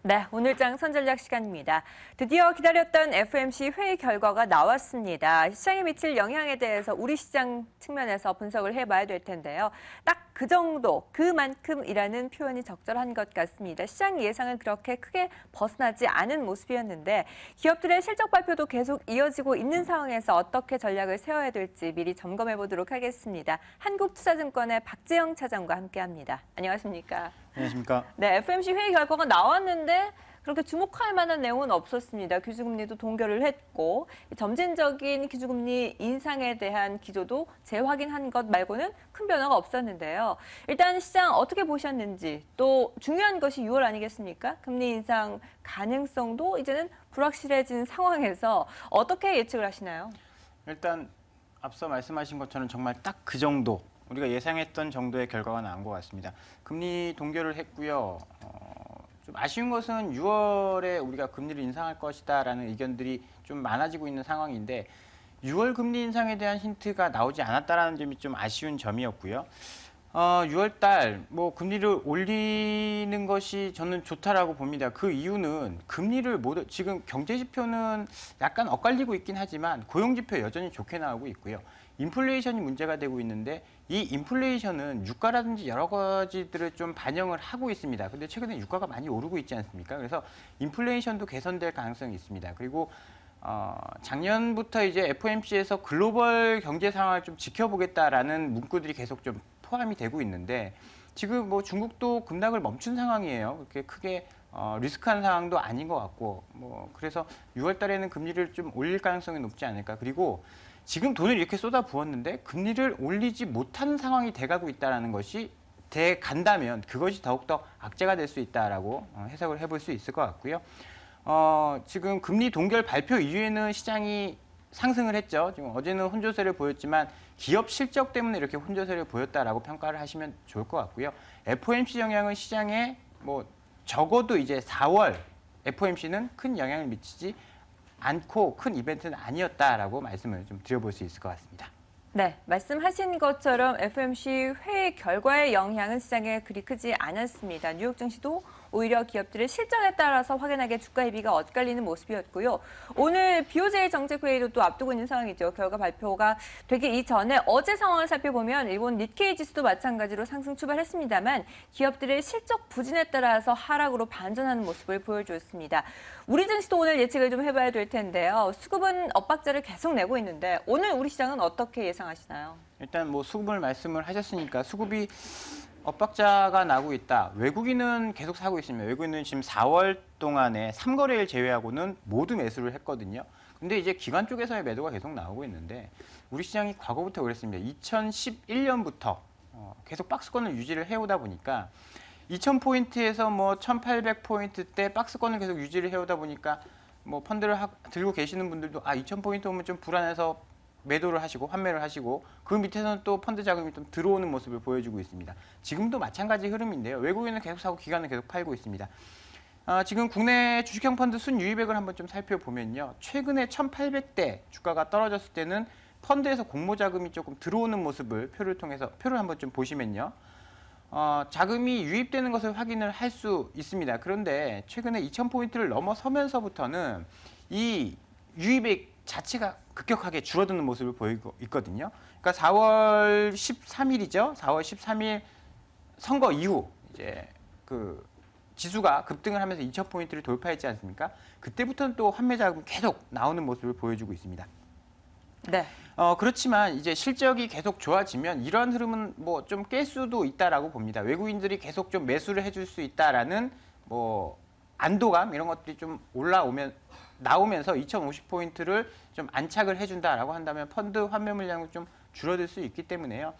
네, 오늘장 선전략 시간입니다. 드디어 기다렸던 FOMC 회의 결과가 나왔습니다. 시장에 미칠 영향에 대해서 우리 시장 측면에서 분석을 해봐야 될 텐데요. 딱 그 정도, 그만큼이라는 표현이 적절한 것 같습니다. 시장 예상은 그렇게 크게 벗어나지 않은 모습이었는데 기업들의 실적 발표도 계속 이어지고 있는 상황에서 어떻게 전략을 세워야 될지 미리 점검해 보도록 하겠습니다. 한국투자증권의 박재영 차장과 함께합니다. 안녕하십니까? 안녕하십니까? 네, FOMC 회의 결과가 나왔는데 그렇게 주목할 만한 내용은 없었습니다. 기준금리도 동결을 했고 점진적인 기준금리 인상에 대한 기조도 재확인한 것 말고는 큰 변화가 없었는데요. 일단 시장 어떻게 보셨는지 또 중요한 것이 6월 아니겠습니까? 금리 인상 가능성도 이제는 불확실해진 상황에서 어떻게 예측을 하시나요? 일단 앞서 말씀하신 것처럼 정말 딱 그 정도, 우리가 예상했던 정도의 결과가 나온 것 같습니다. 금리 동결을 했고요. 좀 아쉬운 것은 6월에 우리가 금리를 인상할 것이다라는 의견들이 좀 많아지고 있는 상황인데 6월 금리 인상에 대한 힌트가 나오지 않았다라는 점이 좀 아쉬운 점이었고요. 6월 달 금리를 올리는 것이 저는 좋다라고 봅니다. 그 이유는 금리를 지금 경제 지표는 약간 엇갈리고 있긴 하지만 고용 지표 여전히 좋게 나오고 있고요. 인플레이션이 문제가 되고 있는데 이 인플레이션은 유가라든지 여러 가지들을 좀 반영을 하고 있습니다. 근데 최근에 유가가 많이 오르고 있지 않습니까? 그래서 인플레이션도 개선될 가능성이 있습니다. 그리고 작년부터 이제 FOMC에서 글로벌 경제 상황을 좀 지켜보겠다라는 문구들이 계속 좀 포함이 되고 있는데 지금 중국도 급락을 멈춘 상황이에요. 그렇게 크게 리스크한 상황도 아닌 것 같고 그래서 6월 달에는 금리를 좀 올릴 가능성이 높지 않을까. 그리고 지금 돈을 이렇게 쏟아 부었는데 금리를 올리지 못하는 상황이 돼가고 있다는 것이 간다면 그것이 더욱더 악재가 될 수 있다라고 해석을 해볼 수 있을 것 같고요. 지금 금리 동결 발표 이후에는 시장이 상승을 했죠. 지금 어제는 혼조세를 보였지만 기업 실적 때문에 이렇게 혼조세를 보였다라고 평가를 하시면 좋을 것 같고요. FOMC 영향은 시장에 적어도 이제 4월 FOMC는 큰 영향을 미치지 않고 큰 이벤트는 아니었다라고 말씀을 좀 드려볼 수 있을 것 같습니다. 네, 말씀하신 것처럼 FOMC 회의 결과의 영향은 시장에 그리 크지 않았습니다. 뉴욕 증시도 오히려 기업들의 실적에 따라서 확연하게 주가 대비가 엇갈리는 모습이었고요. 오늘 BOJ 정책회의도 또 앞두고 있는 상황이죠. 결과 발표가 되기 이전에 어제 상황을 살펴보면 일본 니케이 지수도 마찬가지로 상승 출발했습니다만 기업들의 실적 부진에 따라서 하락으로 반전하는 모습을 보여주었습니다. 우리 증시도 오늘 예측을 좀 해봐야 될 텐데요. 수급은 엇박자를 계속 내고 있는데 오늘 우리 시장은 어떻게 예상하시나요? 일단 수급을 말씀을 하셨으니까 수급이 엇박자가 나고 있다. 외국인은 계속 사고 있습니다. 외국인은 지금 4월 동안에 3거래일 제외하고는 모두 매수를 했거든요. 근데 이제 기관 쪽에서의 매도가 계속 나오고 있는데 우리 시장이 과거부터 그랬습니다. 2011년부터 계속 박스권을 유지를 해오다 보니까 2000포인트에서 1800포인트대 박스권을 계속 유지를 해오다 보니까 펀드를 들고 계시는 분들도 2000포인트 오면 좀 불안해서 매도를 하시고 환매를 하시고 그 밑에서는 또 펀드 자금이 좀 들어오는 모습을 보여주고 있습니다. 지금도 마찬가지 흐름인데요. 외국인은 계속 사고 기관은 계속 팔고 있습니다. 지금 국내 주식형 펀드 순유입액을 한번 좀 살펴보면요. 최근에 1800대 주가가 떨어졌을 때는 펀드에서 공모 자금이 조금 들어오는 모습을 표를 한번 좀 보시면요. 자금이 유입되는 것을 확인을 할 수 있습니다. 그런데 최근에 2000포인트를 넘어서면서부터는 이 유입액 자체가 급격하게 줄어드는 모습을 보이고 있거든요. 그러니까 4월 13일이죠. 4월 13일 선거 이후 이제 그 지수가 급등을 하면서 2000포인트를 돌파했지 않습니까? 그때부터는 또 환매 자금이 계속 나오는 모습을 보여주고 있습니다. 네. 그렇지만 이제 실적이 계속 좋아지면 이러한 흐름은 좀 깰 수도 있다라고 봅니다. 외국인들이 계속 좀 매수를 해줄 수 있다라는 안도감 이런 것들이 좀 나오면서 2050포인트를 좀 안착을 해준다라고 한다면 펀드 환매 물량은 좀 줄어들 수 있기 때문에요.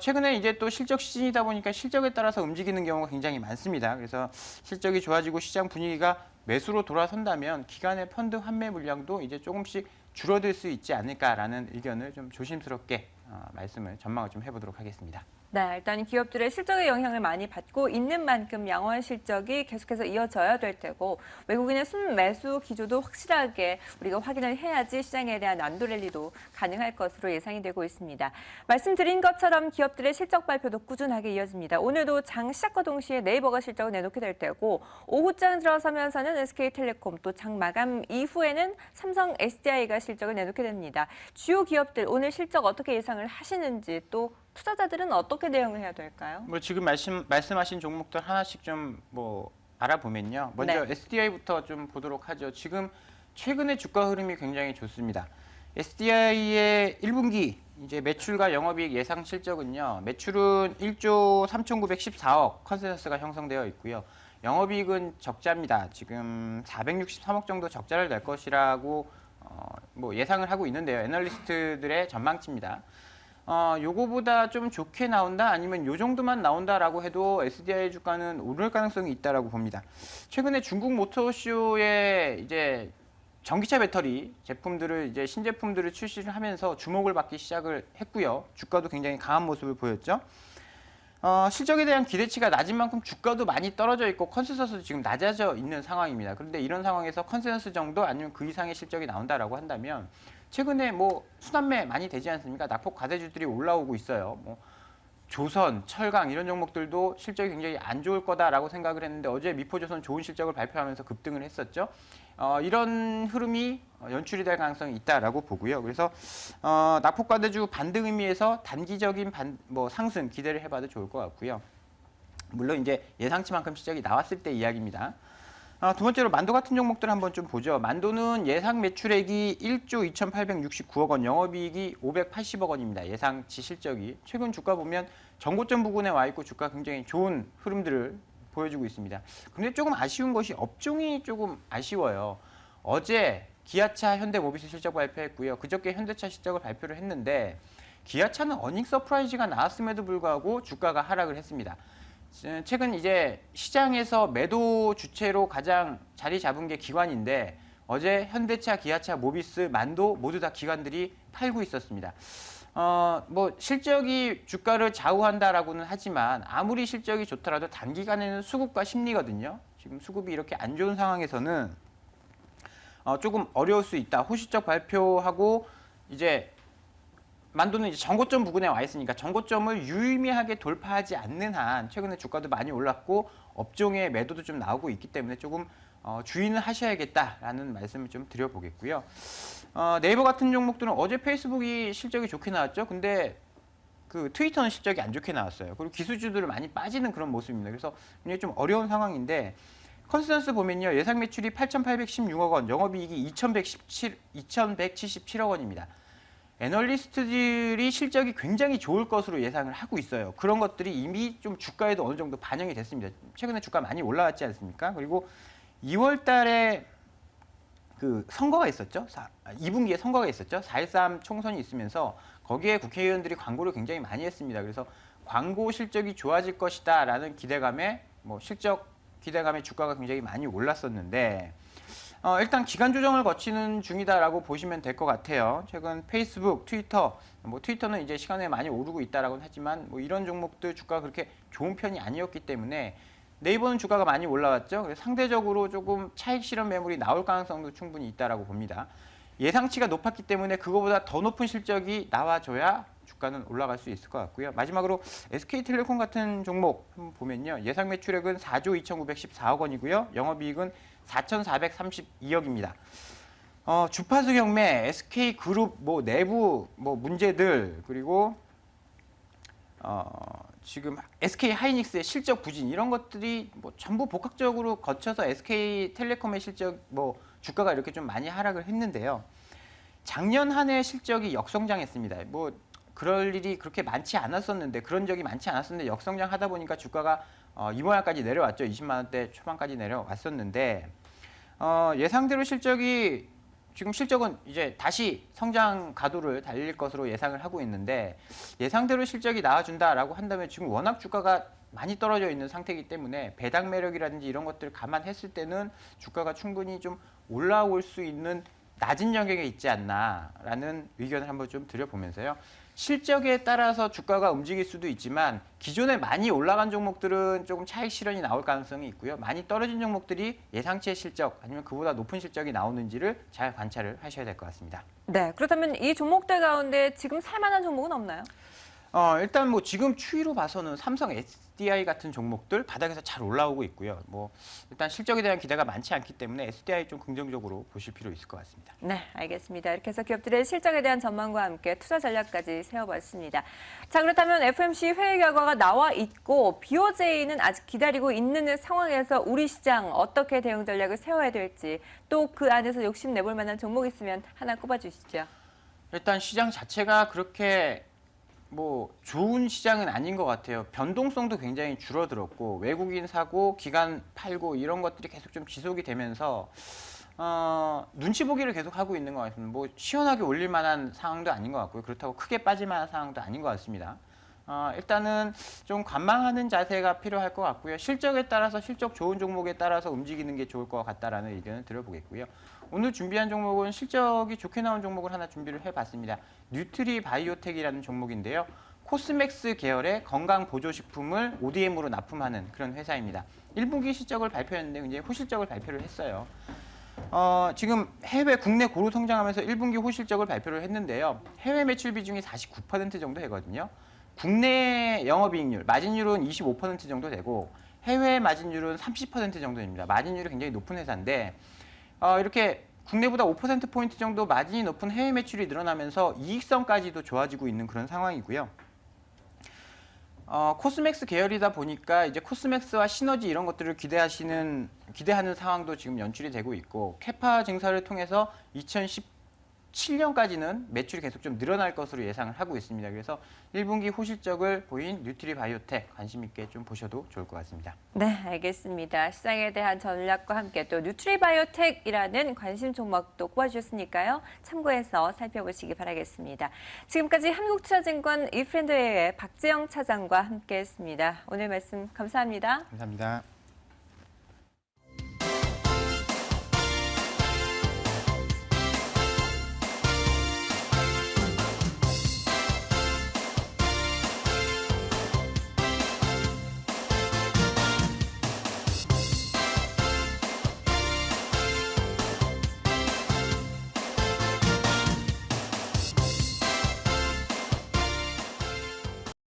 최근에 이제 또 실적 시즌이다 보니까 실적에 따라서 움직이는 경우가 굉장히 많습니다. 그래서 실적이 좋아지고 시장 분위기가 매수로 돌아선다면 기관의 펀드 환매 물량도 이제 조금씩 줄어들 수 있지 않을까라는 의견을 좀 조심스럽게 말씀을 전망을 좀 해보도록 하겠습니다. 네, 일단 기업들의 실적의 영향을 많이 받고 있는 만큼 양호한 실적이 계속해서 이어져야 될 테고 외국인의 순매수 기조도 확실하게 우리가 확인을 해야지 시장에 대한 난도 랠리도 가능할 것으로 예상이 되고 있습니다. 말씀드린 것처럼 기업들의 실적 발표도 꾸준하게 이어집니다. 오늘도 장 시작과 동시에 네이버가 실적을 내놓게 될 테고 오후장 들어서면서는 SK텔레콤 또 장 마감 이후에는 삼성 SDI가 실적을 내놓게 됩니다. 주요 기업들 오늘 실적 어떻게 예상을 하시는지 또 투자자들은 어떻게 대응을 해야 될까요? 뭐 지금 말씀하신 종목들 하나씩 좀 뭐 알아보면요. 먼저 네. SDI부터 좀 보도록 하죠. 지금 최근에 주가 흐름이 굉장히 좋습니다. SDI의 1분기 이제 매출과 영업이익 예상 실적은요. 매출은 1조 3,914억 컨센서스가 형성되어 있고요. 영업이익은 적자입니다. 지금 463억 정도 적자를 낼 것이라고 뭐 예상을 하고 있는데요. 애널리스트들의 전망치입니다. 요거보다 좀 좋게 나온다 아니면 요 정도만 나온다라고 해도 SDI 주가는 오를 가능성이 있다라고 봅니다. 최근에 중국 모터쇼에 이제 전기차 배터리 제품들을 이제 신제품들을 출시를 하면서 주목을 받기 시작을 했고요. 주가도 굉장히 강한 모습을 보였죠. 실적에 대한 기대치가 낮은 만큼 주가도 많이 떨어져 있고 컨센서스도 지금 낮아져 있는 상황입니다. 그런데 이런 상황에서 컨센서스 정도 아니면 그 이상의 실적이 나온다라고 한다면 최근에 뭐 순환매 많이 되지 않습니까? 낙폭 과대주들이 올라오고 있어요. 뭐 조선, 철강 이런 종목들도 실적이 굉장히 안 좋을 거다라고 생각을 했는데 어제 미포조선 좋은 실적을 발표하면서 급등을 했었죠. 이런 흐름이 연출이 될 가능성이 있다라고 보고요. 그래서 낙폭 과대주 반등 의미에서 단기적인 상승 기대를 해봐도 좋을 것 같고요. 물론 이제 예상치만큼 실적이 나왔을 때 이야기입니다. 두 번째로 만도 같은 종목들 한번 좀 보죠. 만도는 예상 매출액이 1조 2,869억 원, 영업이익이 580억 원입니다. 예상치 실적이. 최근 주가 보면 전고점 부근에 와 있고 주가 굉장히 좋은 흐름들을 보여주고 있습니다. 근데 조금 아쉬운 것이 업종이 조금 아쉬워요. 어제 기아차, 현대모비스 실적 발표했고요. 그저께 현대차 실적을 발표를 했는데 기아차는 어닝 서프라이즈가 나왔음에도 불구하고 주가가 하락을 했습니다. 최근 이제 시장에서 매도 주체로 가장 자리 잡은 게 기관인데 어제 현대차, 기아차, 모비스, 만도 모두 다 기관들이 팔고 있었습니다. 뭐 실적이 주가를 좌우한다라고는 하지만 아무리 실적이 좋더라도 단기간에는 수급과 심리거든요. 지금 수급이 이렇게 안 좋은 상황에서는 조금 어려울 수 있다. 호시적 발표하고 이제 만도는 이제 전고점 부근에 와 있으니까 전고점을 유의미하게 돌파하지 않는 한 최근에 주가도 많이 올랐고 업종의 매도도 좀 나오고 있기 때문에 조금 주의는 하셔야겠다라는 말씀을 좀 드려보겠고요. 네이버 같은 종목들은 어제 페이스북이 실적이 좋게 나왔죠. 근데 그 트위터는 실적이 안 좋게 나왔어요. 그리고 기술주들을 많이 빠지는 그런 모습입니다. 그래서 굉장히 좀 어려운 상황인데 컨센서스 보면요. 예상 매출이 8,816억 원, 영업이익이 2,177억 원입니다. 애널리스트들이 실적이 굉장히 좋을 것으로 예상을 하고 있어요. 그런 것들이 이미 좀 주가에도 어느 정도 반영이 됐습니다. 최근에 주가 많이 올라왔지 않습니까? 그리고 2월 달에 그 선거가 있었죠. 2분기에 선거가 있었죠. 4.13 총선이 있으면서 거기에 국회의원들이 광고를 굉장히 많이 했습니다. 그래서 광고 실적이 좋아질 것이다라는 기대감에 실적 기대감에 주가가 굉장히 많이 올랐었는데 일단 기간 조정을 거치는 중이다라고 보시면 될 것 같아요. 최근 페이스북, 트위터, 트위터는 이제 시간에 많이 오르고 있다라고는 하지만 이런 종목들 주가가 그렇게 좋은 편이 아니었기 때문에 네이버는 주가가 많이 올라왔죠. 그래서 상대적으로 조금 차익 실현 매물이 나올 가능성도 충분히 있다라고 봅니다. 예상치가 높았기 때문에 그거보다 더 높은 실적이 나와줘야 주가는 올라갈 수 있을 것 같고요. 마지막으로 SK텔레콤 같은 종목 한번 보면요. 예상 매출액은 4조 2,914억 원이고요. 영업이익은 4,432억입니다. 주파수 경매, SK그룹 내부 문제들 그리고 지금 SK하이닉스의 실적 부진 이런 것들이 전부 복합적으로 거쳐서 SK텔레콤의 실적 주가가 이렇게 좀 많이 하락을 했는데요. 작년 한 해 실적이 역성장했습니다. 그럴 일이 그렇게 많지 않았었는데 그런 적이 많지 않았었는데 역성장 하다 보니까 주가가 이 모양까지 내려왔죠. 20만 원대 초반까지 내려왔었는데 예상대로 실적이 지금 실적은 이제 다시 성장 가도를 달릴 것으로 예상을 하고 있는데 예상대로 실적이 나와준다라고 한다면 지금 워낙 주가가 많이 떨어져 있는 상태이기 때문에 배당 매력이라든지 이런 것들을 감안했을 때는 주가가 충분히 좀 올라올 수 있는 낮은 영역에 있지 않나라는 의견을 한번 좀 드려보면서요. 실적에 따라서 주가가 움직일 수도 있지만 기존에 많이 올라간 종목들은 조금 차익 실현이 나올 가능성이 있고요. 많이 떨어진 종목들이 예상치의 실적 아니면 그보다 높은 실적이 나오는지를 잘 관찰을 하셔야 될 것 같습니다. 네, 그렇다면 이 종목들 가운데 지금 살만한 종목은 없나요? 일단 뭐 지금 추이로 봐서는 삼성 SDI 같은 종목들 바닥에서 잘 올라오고 있고요. 뭐 일단 실적에 대한 기대가 많지 않기 때문에 SDI 좀 긍정적으로 보실 필요 있을 것 같습니다. 네, 알겠습니다. 이렇게 해서 기업들의 실적에 대한 전망과 함께 투자 전략까지 세워봤습니다. 자, 그렇다면 FOMC 회의 결과가 나와 있고 BOJ는 아직 기다리고 있는 상황에서 우리 시장 어떻게 대응 전략을 세워야 될지 또 그 안에서 욕심내볼 만한 종목 있으면 하나 꼽아주시죠. 일단 시장 자체가 그렇게 뭐 좋은 시장은 아닌 것 같아요. 변동성도 굉장히 줄어들었고 외국인 사고, 기관 팔고 이런 것들이 계속 좀 지속이 되면서 눈치 보기를 계속 하고 있는 것 같습니다. 뭐 시원하게 올릴 만한 상황도 아닌 것 같고요. 그렇다고 크게 빠질 만한 상황도 아닌 것 같습니다. 일단은 좀 관망하는 자세가 필요할 것 같고요. 실적에 따라서 실적 좋은 종목에 따라서 움직이는 게 좋을 것 같다라는 의견을 들어보겠고요. 오늘 준비한 종목은 실적이 좋게 나온 종목을 하나 준비를 해봤습니다. 뉴트리 바이오텍이라는 종목인데요. 코스맥스 계열의 건강 보조식품을 ODM으로 납품하는 그런 회사입니다. 1분기 실적을 발표했는데 굉장히 호실적을 발표를 했어요. 지금 국내 고루 성장하면서 1분기 호실적을 발표를 했는데요. 해외 매출 비중이 49% 정도 되거든요. 국내 영업이익률, 마진율은 25% 정도 되고 해외 마진율은 30% 정도 됩니다. 마진율이 굉장히 높은 회사인데 이렇게 국내보다 5%포인트 정도 마진이 높은 해외 매출이 늘어나면서 이익성까지도 좋아지고 있는 그런 상황이고요. 코스맥스 계열이다 보니까 이제 코스맥스와 시너지 이런 것들을 기대하는 상황도 지금 연출이 되고 있고 캐파 증설을 통해서 2017년까지는 매출이 계속 좀 늘어날 것으로 예상을 하고 있습니다. 그래서 1분기 호실적을 보인 뉴트리 바이오텍 관심 있게 좀 보셔도 좋을 것 같습니다. 네, 알겠습니다. 시장에 대한 전략과 함께 또 뉴트리 바이오텍이라는 관심 종목도 꼽아주셨으니까요. 참고해서 살펴보시기 바라겠습니다. 지금까지 한국투자증권 이프렌드의 박재영 차장과 함께했습니다. 오늘 말씀 감사합니다. 감사합니다.